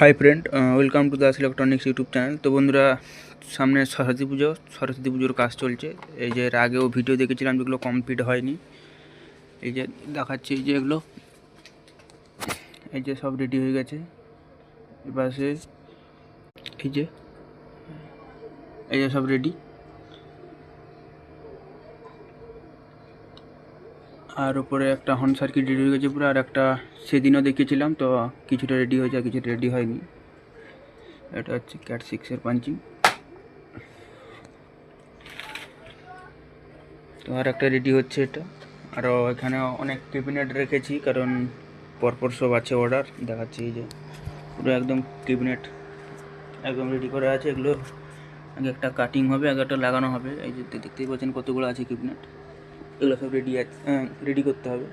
Hi friend, welcome to Das electronics YouTube channel. তো বন্ধুরা, সামনে সরস্বতী পুজোর কাজ চলছে। এই যে এর আগেও ভিডিও দেখেছিলাম যেগুলো কমপ্লিট হয়নি, এই যে দেখাচ্ছি। এই যে সব রেডি হয়ে গেছে। এবার এই যে সব রেডি। আর উপরে একটা হর্ন সার্কিট রেডি হয়ে গেছে পুরো। আর একটা সেদিনও দেখিয়েছিলাম, তো কিছুটা রেডি হয়েছে আর কিছুটা রেডি হয়নি। এটা হচ্ছে ক্যাট 6-এর পাঞ্চিং। তো আর একটা রেডি হচ্ছে এটা। আরও এখানে অনেক ক্যাবিনেট রেখেছি, কারণ পরপর সব আছে অর্ডার। দেখাচ্ছি এই যে পুরো একদম ক্যাবিনেট একদম রেডি করা আছে। এগুলো আগে একটা কাটিং হবে, আগে একটা লাগানো হবে। এই যে দেখতেই পাচ্ছেন কতগুলো আছে ক্যাবিনেট। এগুলো সব রেডি করতে হবে।